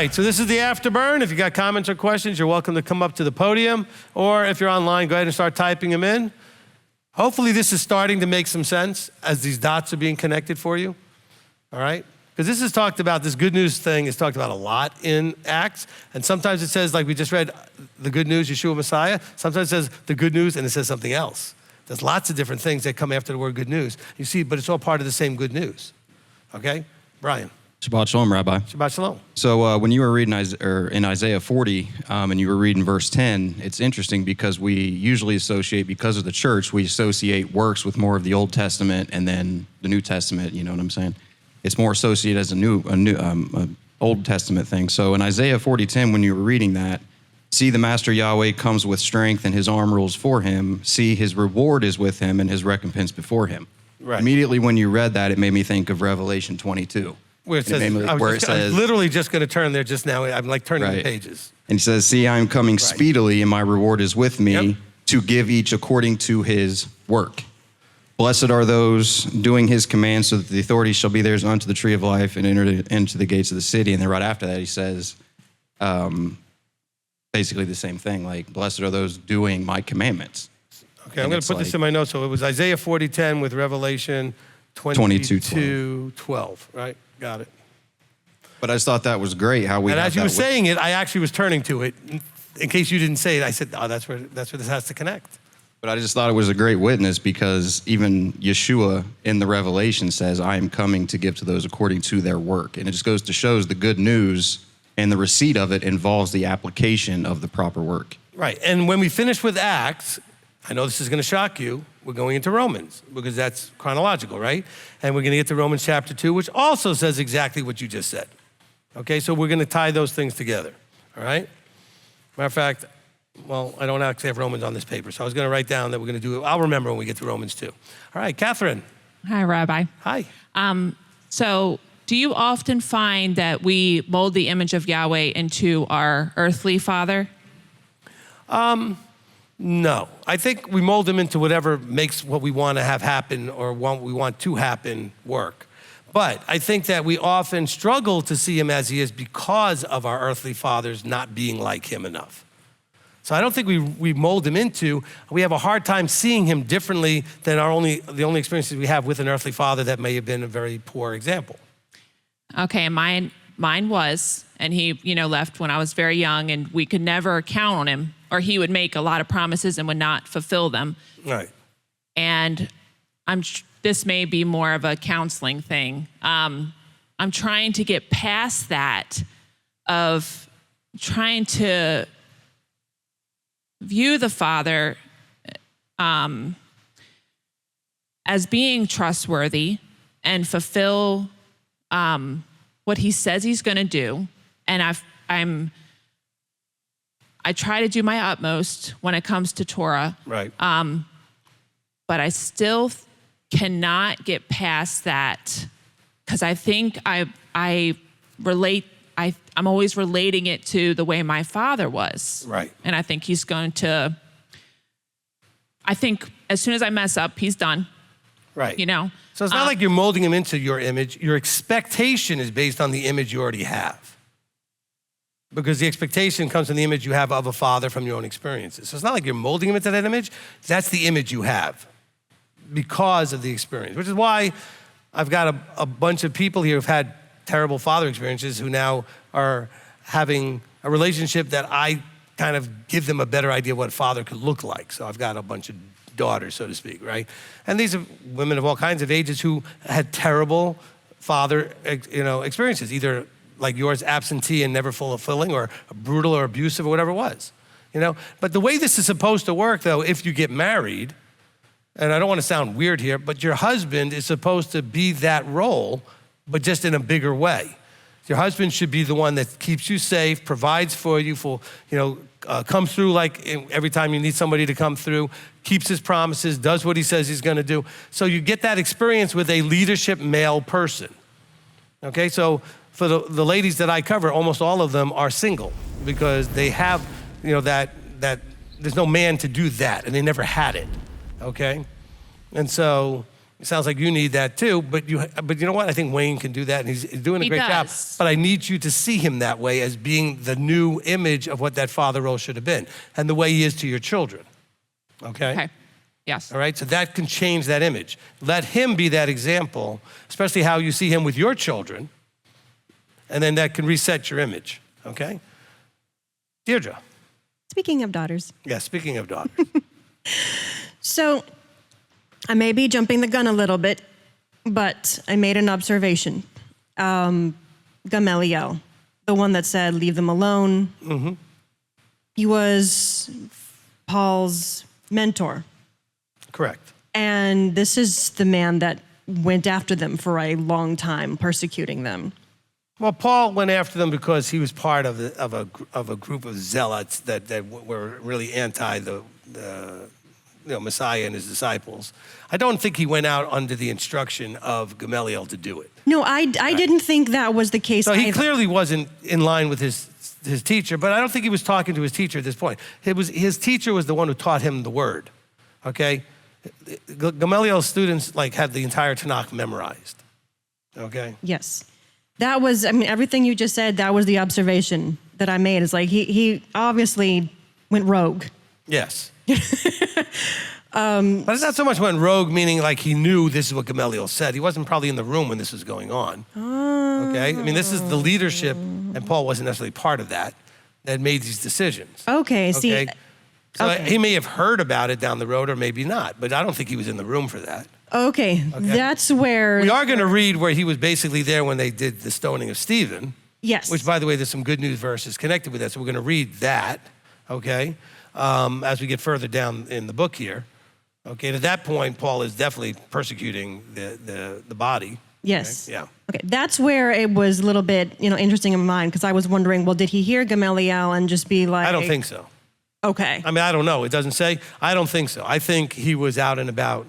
right, so this is the Afterburn. If you got comments or questions, you're welcome to come up to the podium, or if you're online, go ahead and start typing them in. Hopefully this is starting to make some sense as these dots are being connected for you, all right? Because this is talked about, this good news thing is talked about a lot in Acts, and sometimes it says, like we just read, the good news, Yeshua Messiah. Sometimes it says the good news and it says something else. There's lots of different things that come after the word good news. You see, but it's all part of the same good news, okay? Brian. Shabbat Shalom, Rabbi. Shabbat Shalom. So when you were reading in Isaiah 40 and you were reading verse 10, it's interesting because we usually associate, because of the church, we associate works with more of the Old Testament and then the New Testament, you know what I'm saying? It's more associated as a Old Testament thing. So in Isaiah 40:10, when you were reading that, see the Master Yahweh comes with strength and his arm rules for him. See his reward is with him and his recompense before him. Right. Immediately when you read that, it made me think of Revelation 22. Where it says, I was literally just going to turn there just now. I'm like turning the pages. And he says, see, I am coming speedily and my reward is with me to give each according to his work. Blessed are those doing his commands so that the authorities shall be theirs unto the tree of life and enter into the gates of the city. And then right after that, he says basically the same thing, like, blessed are those doing my commandments. Okay, I'm going to put this in my notes. So it was Isaiah 40:10 with Revelation 22:12, right? Got it. But I just thought that was great how we. And as you were saying it, I actually was turning to it. In case you didn't say it, I said, "Oh, that's where this has to connect." But I just thought it was a great witness because even Yeshua in the Revelation says, "I am coming to give to those according to their work," and it just goes to shows the good news and the receipt of it involves the application of the proper work. Right. And when we finish with Acts, I know this is going to shock you. We're going into Romans because that's chronological, right? And we're going to get to Romans chapter 2, which also says exactly what you just said. Okay, so we're going to tie those things together, all right? Matter of fact, well, I don't actually have Romans on this paper, so I was going to write down that we're going to do it. I'll remember when we get to Romans 2. All right, Catherine. Hi, Rabbi. Hi. So do you often find that we mold the image of Yahweh into our earthly father? No, I think we mold him into whatever makes what we want to have happen or what we want to happen work. But I think that we often struggle to see him as he is because of our earthly fathers not being like him enough. So I don't think we mold him into, we have a hard time seeing him differently than the only experiences we have with an earthly father that may have been a very poor example. Okay, mine was, and he, left when I was very young and we could never count on him, or he would make a lot of promises and would not fulfill them. Right. And this may be more of a counseling thing. I'm trying to get past that of trying to view the Father as being trustworthy and fulfill what he says he's going to do. And I try to do my utmost when it comes to Torah. Right. But I still cannot get past that because I think I'm always relating it to the way my father was. Right. And I think I think as soon as I mess up, he's done. Right. So it's not like you're molding him into your image. Your expectation is based on the image you already have. Because the expectation comes from the image you have of a father from your own experiences. So it's not like you're molding him into that image. That's the image you have because of the experience, which is why I've got a bunch of people here who've had terrible father experiences who now are having a relationship that I kind of give them a better idea of what a father could look like. So I've got a bunch of daughters, so to speak, right? And these are women of all kinds of ages who had terrible father, experiences, either like yours, absentee and never fulfilling, or brutal or abusive or whatever it was, But the way this is supposed to work, though, if you get married, and I don't want to sound weird here, but your husband is supposed to be that role, but just in a bigger way. Your husband should be the one that keeps you safe, provides for you, comes through like every time you need somebody to come through, keeps his promises, does what he says he's going to do. So you get that experience with a leadership male person. Okay, so for the ladies that I cover, almost all of them are single because they have, that there's no man to do that, and they never had it. Okay, and so It sounds like you need that too, but you know what? I think Wayne can do that, and he's doing a great job. But I need you to see him that way as being the new image of what that father role should have been, and the way he is to your children, okay? Yes. All right, so that can change that image. Let him be that example, especially how you see him with your children, and then that can reset your image, okay? Deirdre. Speaking of daughters. Yeah, speaking of daughters. So I may be jumping the gun a little bit, but I made an observation. Gamaliel, the one that said, leave them alone. Mm-hmm. He was Paul's mentor. Correct. And this is the man that went after them for a long time, persecuting them. Well, Paul went after them because he was part of a group of zealots that were really anti the Messiah and his disciples. I don't think he went out under the instruction of Gamaliel to do it. No, I didn't think that was the case. So he clearly wasn't in line with his teacher, but I don't think he was talking to his teacher at this point. His teacher was the one who taught him the word, okay? Gamaliel's students had the entire Tanakh memorized, okay? Yes. That was, everything you just said, that was the observation that I made. Is he obviously went rogue. Yes. But it's not so much went rogue, meaning he knew this is what Gamaliel said. He wasn't probably in the room when this was going on. Okay? This is the leadership, and Paul wasn't necessarily part of that made these decisions. Okay, see. So he may have heard about it down the road or maybe not, but I don't think he was in the room for that. Okay, that's where... We are going to read where he was basically there when they did the stoning of Stephen. Yes. Which, by the way, there's some good news verses connected with that, so we're going to read that, okay, as we get further down in the book here. Okay, and at that point, Paul is definitely persecuting the body. Yes. Okay? Yeah. Okay, that's where it was a little bit, interesting in my mind, because I was wondering, well, did he hear Gamaliel and just be like... I don't think so. Okay. I don't know. It doesn't say. I don't think so. I think he was out and about,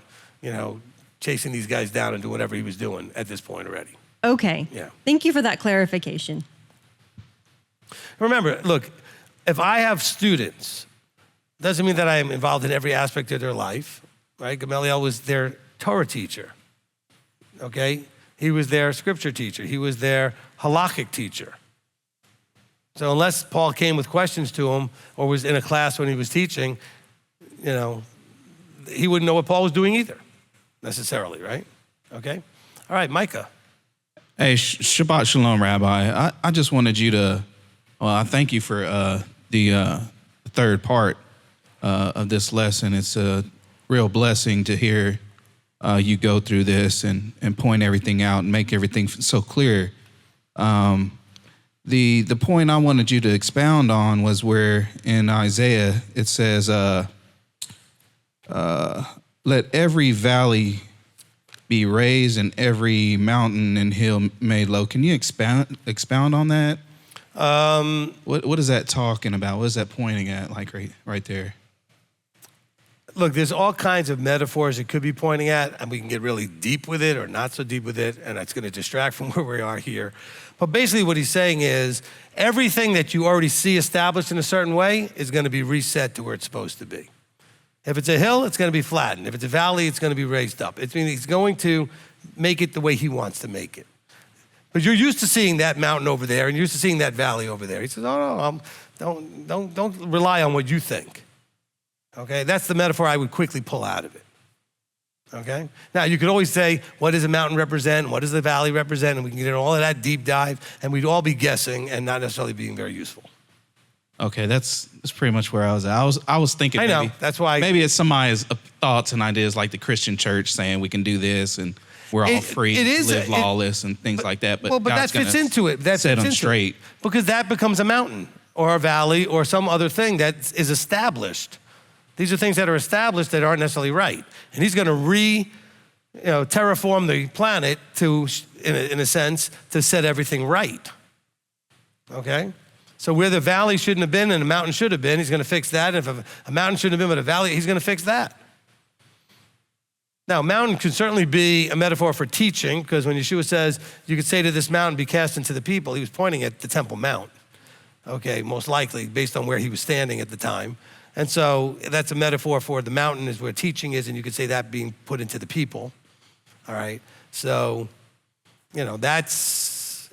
chasing these guys down and doing whatever he was doing at this point already. Okay. Yeah. Thank you for that clarification. Remember, look, if I have students, doesn't mean that I am involved in every aspect of their life, right? Gamaliel was their Torah teacher, okay? He was their scripture teacher. He was their halakhic teacher. So unless Paul came with questions to him or was in a class when he was teaching, he wouldn't know what Paul was doing either, necessarily, right? Okay? All right, Micah. Hey, Shabbat Shalom, Rabbi. I just wanted you to, I thank you for the third part of this lesson. It's a real blessing to hear you go through this and point everything out and make everything so clear. The point I wanted you to expound on was where in Isaiah it says, let every valley be raised and every mountain and hill made low. Can you expound on that? What is that talking about? What is that pointing at, right there? Look, there's all kinds of metaphors it could be pointing at, and we can get really deep with it or not so deep with it, and that's going to distract from where we are here. But basically what he's saying is everything that you already see established in a certain way is going to be reset to where it's supposed to be. If it's a hill, it's going to be flattened. If it's a valley, it's going to be raised up. He's going to make it the way he wants to make it. But you're used to seeing that mountain over there, and you're used to seeing that valley over there. He says, oh, no, don't rely on what you think. Okay, that's the metaphor I would quickly pull out of it. Okay? Now, you could always say, what does a mountain represent? What does the valley represent? And we can get into all of that deep dive, and we'd all be guessing and not necessarily being very useful. Okay, that's pretty much where I was at. I was thinking I know, maybe, that's why. Maybe it's somebody's thoughts and ideas like the Christian church saying we can do this and we're all free to live lawless and things like that. But that fits into it. That set fits them into straight. Because that becomes a mountain or a valley or some other thing that is established. These are things that are established that aren't necessarily right. And he's going to terraform the planet to, in a sense, to set everything right. Okay? So where the valley shouldn't have been and a mountain should have been, he's going to fix that. And if a mountain shouldn't have been but a valley, he's going to fix that. Now, a mountain could certainly be a metaphor for teaching, because when Yeshua says, you could say to this mountain, be cast into the people, he was pointing at the Temple Mount, okay, most likely, based on where he was standing at the time. And so that's a metaphor for the mountain is where teaching is, and you could say that being put into the people. all right? So, that's,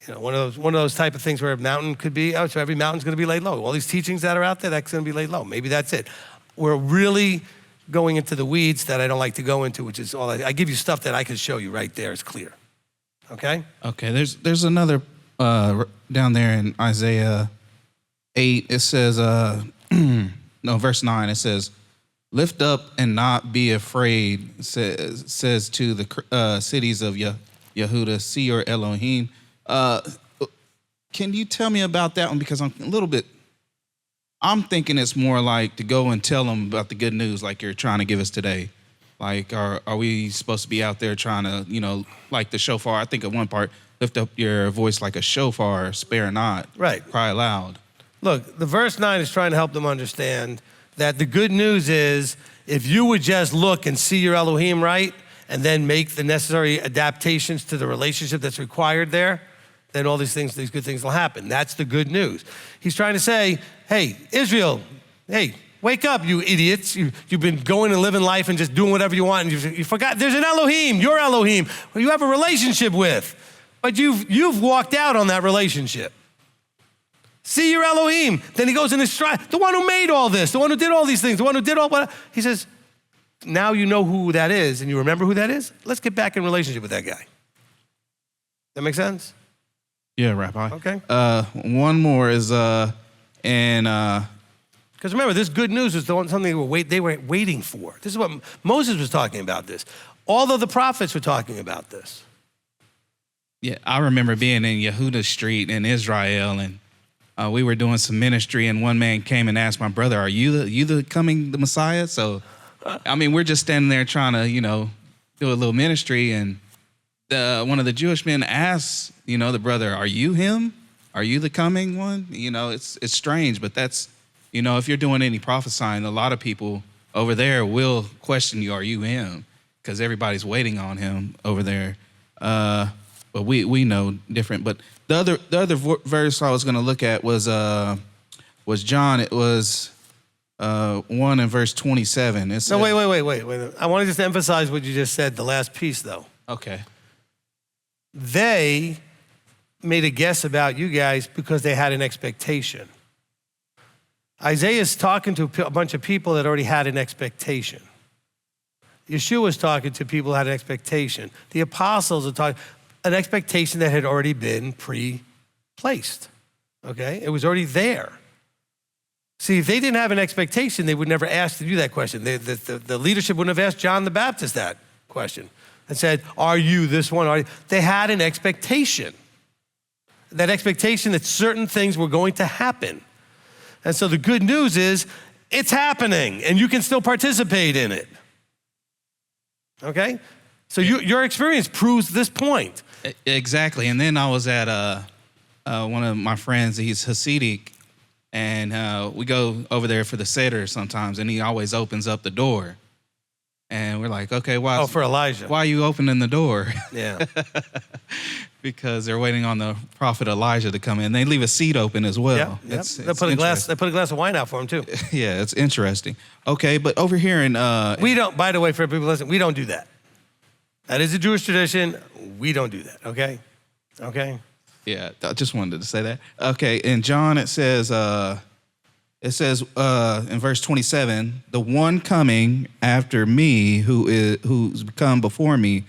one of those type of things where a mountain could be, so every mountain's gonna be laid low. All these teachings that are out there, that's gonna be laid low. Maybe that's it. We're really going into the weeds that I don't like to go into, which is all I give you stuff that I can show you right there. It's clear, okay? Okay, there's another down there in Isaiah 8. It says, verse 9. It says, "Lift up and not be afraid," says to the cities of Yehuda, "See your Elohim." Can you tell me about that one? Because I'm thinking it's more like to go and tell them about the good news like you're trying to give us today. Like, are we supposed to be out there trying to, like the shofar? I think at one part, lift up your voice like a shofar, spare not, Right. cry aloud. Look, the verse 9 is trying to help them understand that the good news is if you would just look and see your Elohim right and then make the necessary adaptations to the relationship that's required there, then all these good things will happen. That's the good news. He's trying to say, hey, Israel, hey, wake up, you idiots. You've been going and living life and just doing whatever you want, and you forgot there's an Elohim, your Elohim, who you have a relationship with, but you've walked out on that relationship. See your Elohim. Then he goes in his stride, the one who made all this, the one who did all these things, the one who did all what. He says, now you know who that is and you remember who that is? Let's get back in relationship with that guy. That make sense? Yeah, Rabbi. Okay. One more is, because remember, this good news is something they were waiting for. This is what Moses was talking about this. All of the prophets were talking about this. yeah, I remember being in Yehuda Street in Israel, and we were doing some ministry, and one man came and asked my brother, "Are you the Messiah?" So, we're just standing there trying to, do a little ministry, and one of the Jewish men asks, the brother, "Are you him? Are you the coming one?" It's strange, but that's, if you're doing any prophesying, a lot of people over there will question you, "Are you him?" Because everybody's waiting on him over there. But we know different. But the other verse I was going to look at was John. It was 1 and verse 27. It says, No, wait. I want to just emphasize what you just said, the last piece, though. Okay. They made a guess about you guys because they had an expectation. Isaiah's talking to a bunch of people that already had an expectation. Yeshua's talking to people who had an expectation. The apostles are talking an expectation that had already been pre-placed, okay? It was already there. See, if they didn't have an expectation, they would never ask you that question. The leadership wouldn't have asked John the Baptist that question and said, "Are you this one?" They had an expectation. That expectation that certain things were going to happen. And so the good news is it's happening and you can still participate in it. Okay? So your experience proves this point. Exactly. And then I was at one of my friends, he's Hasidic, and we go over there for the Seder sometimes, and he always opens up the door. And we're like, okay, why? Oh, for Elijah. Why are you opening the door? Yeah. Because they're waiting on the prophet Elijah to come in. They leave a seat open as well. Yeah. They put a glass of wine out for him too. Yeah, it's interesting. Okay, but over here in we don't, by the way, for people listening, we don't do that. That is a Jewish tradition. We don't do that, okay? Okay? Yeah, I just wanted to say that. Okay, in John it says in verse 27, "The one coming after me who's come before me,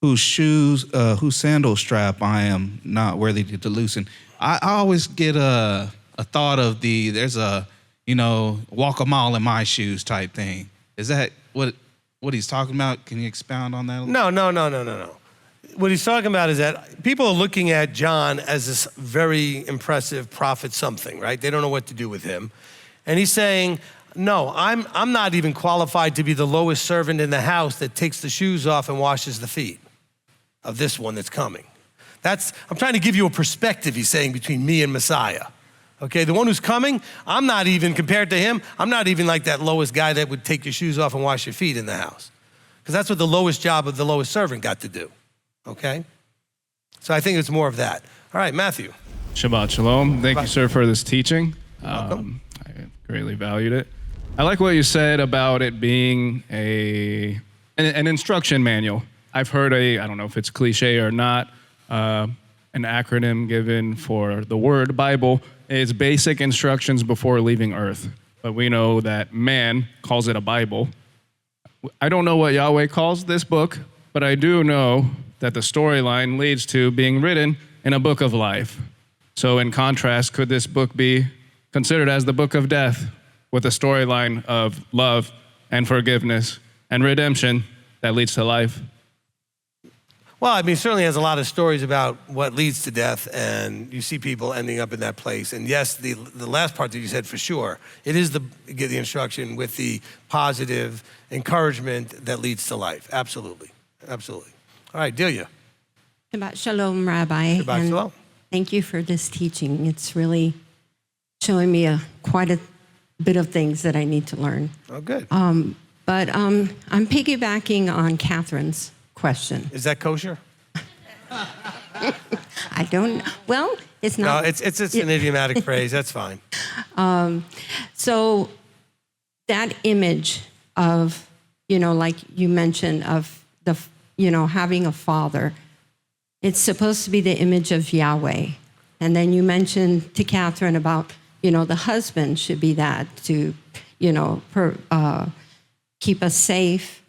whose sandal strap I am not worthy to loosen." I always get a thought of there's a, walk a mile in my shoes type thing. Is that what he's talking about? Can you expound on that? No. What he's talking about is that people are looking at John as this very impressive prophet something, right? They don't know what to do with him. And he's saying, no, I'm not even qualified to be the lowest servant in the house that takes the shoes off and washes the feet of this one that's coming. I'm trying to give you a perspective, he's saying, between me and Messiah. Okay, the one who's coming, I'm not even, compared to him, I'm not even like that lowest guy that would take your shoes off and wash your feet in the house. Because that's what the lowest job of the lowest servant got to do. Okay? So I think it's more of that. All right, Matthew. Shabbat shalom. Thank you, sir, for this teaching. Welcome. I greatly valued it. I like what you said about it being an instruction manual. I've heard I don't know if it's cliche or not, an acronym given for the word Bible is basic instructions before leaving earth. But we know that man calls it a Bible. I don't know what Yahweh calls this book, but I do know that the storyline leads to being written in a book of life. So in contrast, could this book be considered as the book of death with a storyline of love and forgiveness and redemption that leads to life? Well, I mean, it certainly has a lot of stories about what leads to death, and you see people ending up in that place. And yes, the last part that you said for sure, it is get the instruction with the positive encouragement that leads to life. Absolutely, absolutely. All right, Delia. Shabbat Shalom, Rabbi. Shabbat and Shalom. Thank you for this teaching. It's really showing me quite a bit of things that I need to learn. Oh, good. But I'm piggybacking on Catherine's question. Is that kosher? I don't, well, it's not. No, it's an idiomatic phrase. That's fine. So that image of, like you mentioned, of having a father, it's supposed to be the image of Yahweh. And then you mentioned to Catherine about, the husband should be that to, keep us safe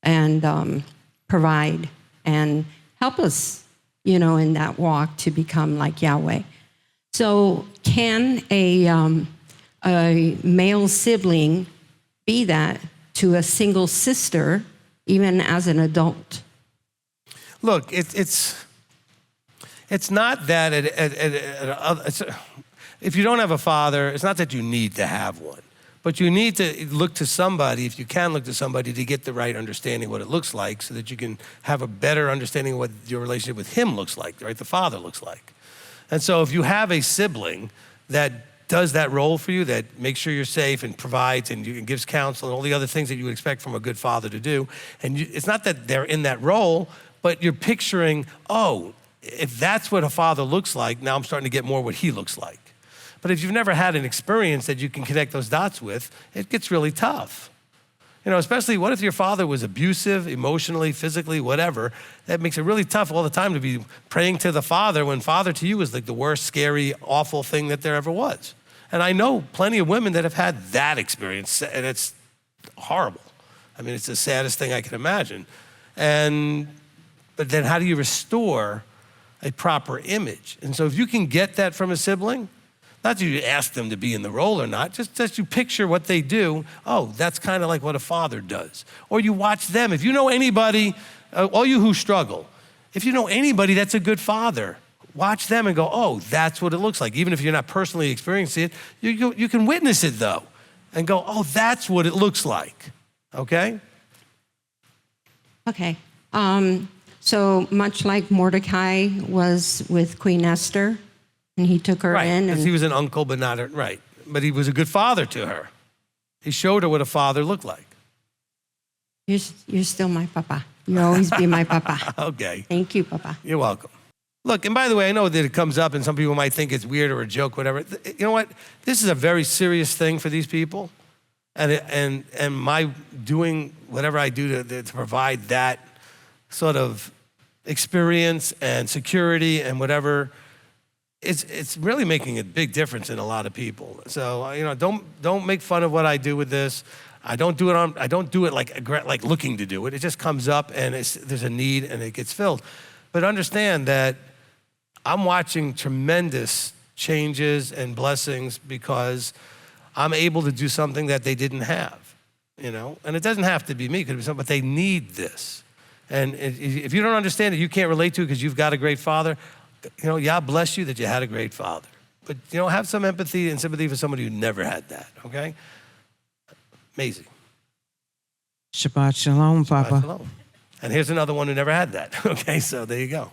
and provide and help us, in that walk to become like Yahweh. So can a male sibling be that to a single sister, even as an adult? Look, it's not that if you don't have a father, it's not that you need to have one, but you need to look to somebody, if you can look to somebody, to get the right understanding of what it looks like so that you can have a better understanding of what your relationship with him looks like, right? The father looks like. And so if you have a sibling that does that role for you, that makes sure you're safe and provides and gives counsel and all the other things that you would expect from a good father to do, and it's not that they're in that role, but you're picturing, oh, if that's what a father looks like, now I'm starting to get more what he looks like. But if you've never had an experience that you can connect those dots with, it gets really tough. Especially what if your father was abusive, emotionally, physically, whatever. That makes it really tough all the time to be praying to the father when father to you is like the worst, scary, awful thing that there ever was. And I know plenty of women that have had that experience, and it's horrible. I mean, it's the saddest thing I can imagine. But then how do you restore a proper image? And so if you can get that from a sibling, not that you ask them to be in the role or not, just that you picture what they do. Oh, that's kind of like what a father does. Or you watch them. If you know anybody, all you who struggle, if you know anybody that's a good father, watch them and go, oh, that's what it looks like. Even if you're not personally experiencing it, you can witness it though and go, oh, that's what it looks like, okay? Okay. So much like Mordecai was with Queen Esther, and he took her right, in. Because he was an uncle, but not right. But he was a good father to her. He showed her what a father looked like. You're still my papa. You'll always be my papa. Okay. Thank you, papa. You're welcome. Look, and by the way, I know that it comes up and some people might think it's weird or a joke, whatever. You know what? This is a very serious thing for these people. And my doing whatever I do to provide that sort of experience and security and whatever, it's really making a big difference in a lot of people. So, don't make fun of what I do with this. I don't do it like looking to do it. It just comes up and there's a need and it gets filled. But understand that I'm watching tremendous changes and blessings because I'm able to do something that they didn't have, And it doesn't have to be me, it could be something, but they need this. And if you don't understand it, you can't relate to it because you've got a great father. Yah bless you that you had a great father. But, have some empathy and sympathy for somebody who never had that, okay? Amazing. Shabbat Shalom, Papa. Shabbat Shalom. And here's another one who never had that, okay? So there you go.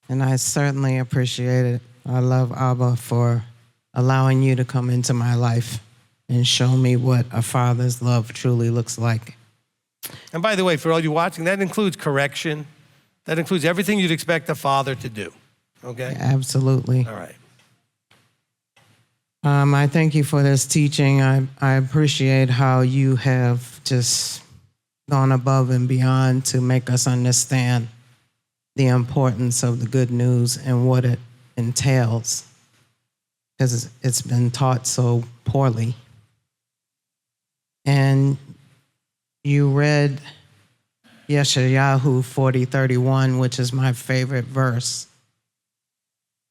And I certainly appreciate it. I love Abba for allowing you to come into my life and show me what a father's love truly looks like. And by the way, for all you watching, that includes correction. That includes everything you'd expect a father to do, okay? Absolutely. All right. I thank you for this teaching. I appreciate how you have just gone above and beyond to make us understand the importance of the good news and what it entails, because it's been taught so poorly. And you read Yeshayahu 40:31, which is my favorite verse.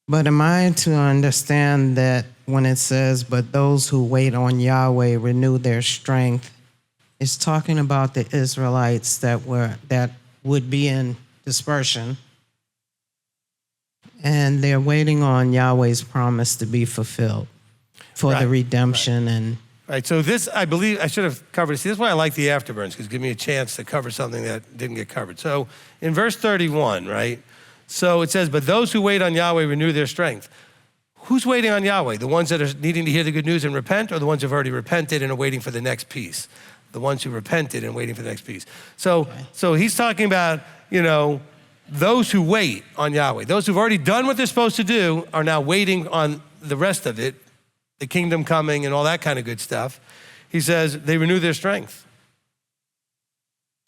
But am I to understand that when it says, but those who wait on Yahweh renew their strength, it's talking about the Israelites that would be in dispersion, and they're waiting on Yahweh's promise to be fulfilled for the redemption and Right, so this, I believe, I should have covered. See, this is why I like the afterburns, because give me a chance to cover something that didn't get covered. So in verse 31, right? So it says, but those who wait on Yahweh renew their strength. Who's waiting on Yahweh? The ones that are needing to hear the good news and repent, or the ones who've already repented and are waiting for the next piece? The ones who repented and waiting for the next piece. So he's talking about, those who wait on Yahweh. Those who've already done what they're supposed to do are now waiting on the rest of it, the kingdom coming and all that kind of good stuff. He says they renew their strength.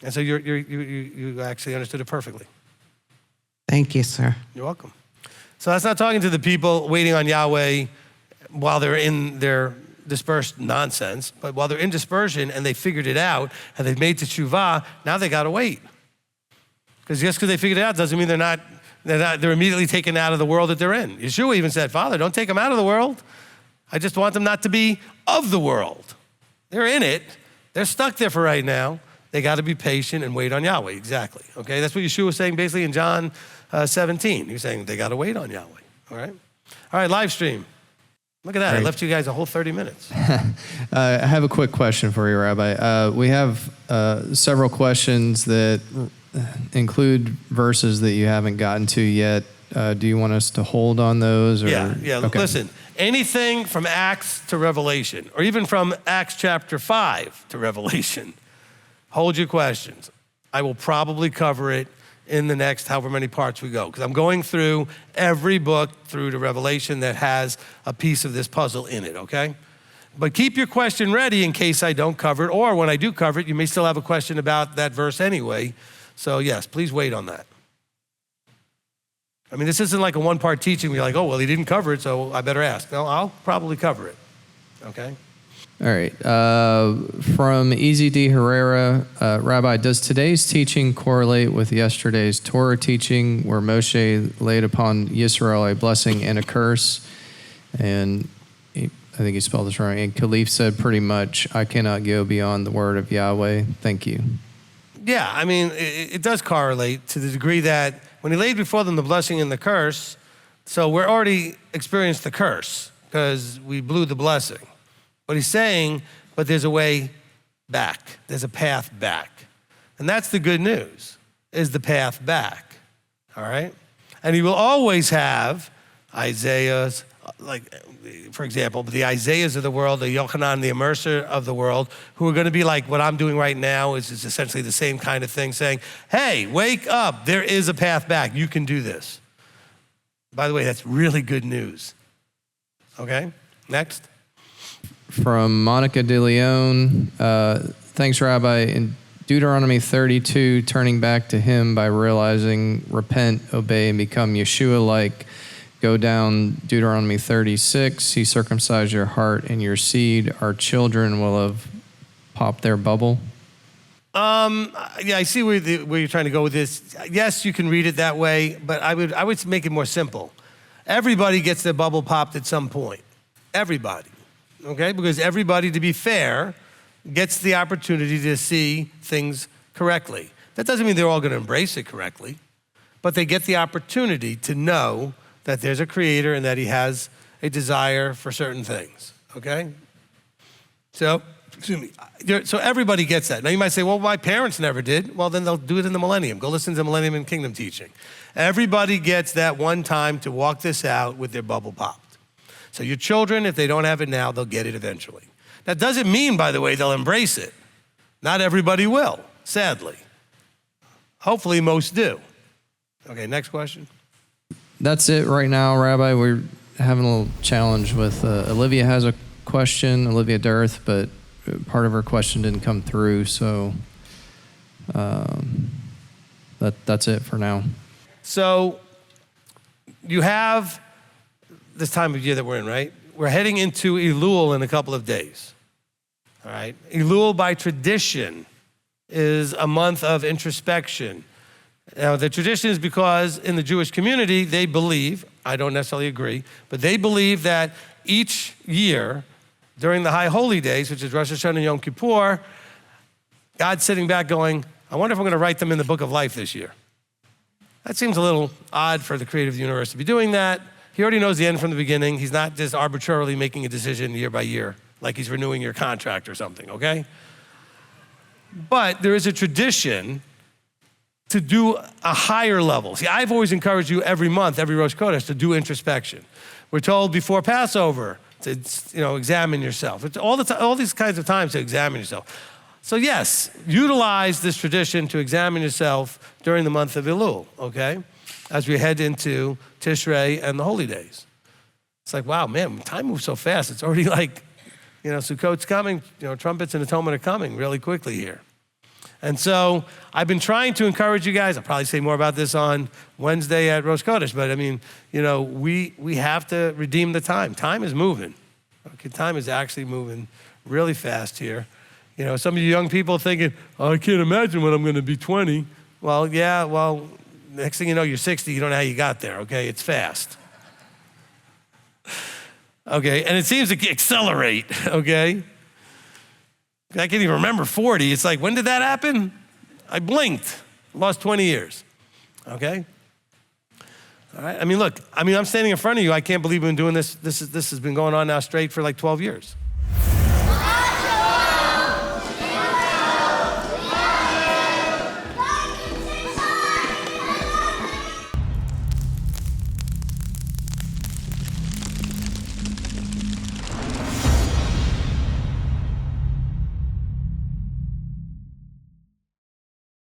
And so you actually understood it perfectly. thank you, sir. You're welcome. So that's not talking to the people waiting on Yahweh while they're in their dispersed nonsense, but while they're in dispersion and they figured it out and they've made teshuvah, now they got to wait. Because just because they figured it out doesn't mean they're immediately taken out of the world that they're in. Yeshua even said, Father, don't take them out of the world. I just want them not to be of the world. They're in it. They're stuck there for right now. They got to be patient and wait on Yahweh. Exactly. Okay, that's what Yeshua was saying basically in John 17. He was saying they got to wait on Yahweh. All right, live stream. Look at that. I left you guys a whole 30 minutes. I have a quick question for you, Rabbi. We have several questions that include verses that you haven't gotten to yet. Do you want us to hold on those? Or? Yeah. Okay. Listen, anything from Acts to Revelation, or even from Acts chapter 5 to Revelation, hold your questions. I will probably cover it in the next however many parts we go, because I'm going through every book through to Revelation that has a piece of this puzzle in it, okay? But keep your question ready in case I don't cover it, or when I do cover it, you may still have a question about that verse anyway. So yes, please wait on that. I mean, this isn't like a one-part teaching where you're like, oh, well, he didn't cover it, so I better ask. No, I'll probably cover it, okay? All right. From Easy D. Herrera, Rabbi, does today's teaching correlate with yesterday's Torah teaching where Moshe laid upon Yisrael a blessing and a curse? And I think he spelled this wrong. And Khalif said pretty much, I cannot go beyond the word of Yahweh. Thank you. Yeah, I mean, it does correlate to the degree that when he laid before them the blessing and the curse, so we're already experienced the curse because we blew the blessing. But he's saying, but there's a way back. There's a path back. And that's the good news, is the path back, all right? And he will always have Isaiah's, like, for example, the Isaiahs of the world, the Yochanan, the Immerser of the world, who are going to be like what I'm doing right now is essentially the same kind of thing, saying, hey, wake up. There is a path back. You can do this. By the way, that's really good news. Okay, next. From Monica De Leon, thanks, Rabbi. In Deuteronomy 32, turning back to him by realizing, repent, obey, and become Yeshua-like. Go down Deuteronomy 36, he circumcised your heart and your seed. Our children will have popped their bubble. Yeah, I see where you're trying to go with this. Yes, you can read it that way, but I would make it more simple. Everybody gets their bubble popped at some point. Everybody. Okay, because everybody, to be fair, gets the opportunity to see things correctly. That doesn't mean they're all going to embrace it correctly, but they get the opportunity to know that there's a creator and that he has a desire for certain things, okay? So, so everybody gets that. Now you might say, well, my parents never did. Well, then they'll do it in the millennium. Go listen to the Millennium and Kingdom teaching. Everybody gets that one time to walk this out with their bubble popped. So your children, if they don't have it now, they'll get it eventually. That doesn't mean, by the way, they'll embrace it. Not everybody will, sadly. Hopefully most do. Okay, next question. That's it right now, Rabbi. having a little challenge with Olivia has a question, Olivia Dearth, but part of her question didn't come through, so that's it for now. So you have this time of year that we're in, right? We're heading into Elul in a couple of days, all right? Elul by tradition is a month of introspection. Now, the tradition is because in the Jewish community, they believe, I don't necessarily agree, but they believe that each year during the high holy days, which is Rosh Hashanah and Yom Kippur, God's sitting back going, I wonder if I'm going to write them in the book of life this year. That seems a little odd for the creator of the universe to be doing that. He already knows the end from the beginning. He's not just arbitrarily making a decision year by year, like he's renewing your contract or something, okay? But there is a tradition to do a higher level. See, I've always encouraged you every month, every Rosh Chodesh, to do introspection. We're told before Passover to examine yourself. It's all these kinds of times to examine yourself. So yes, utilize this tradition to examine yourself during the month of Elul, okay? As we head into Tishrei and the holy days. It's like, wow, man, time moves so fast. It's already like, Sukkot's coming, trumpets and atonement are coming really quickly here. And so I've been trying to encourage you guys. I'll probably say more about this on Wednesday at Rosh Chodesh, but I mean, we have to redeem the time. Time is moving. Okay, time is actually moving really fast here. Some of you young people thinking, oh, I can't imagine when I'm going to be 20. Well, yeah, next thing you know, you're 60. You don't know how you got there, okay? It's fast. Okay, and it seems to accelerate, okay? I can't even remember 40. It's like, when did that happen? I blinked, lost 20 years, okay? All right, I'm standing in front of you. I can't believe we've been doing this. This has been going on now straight for like 12 years.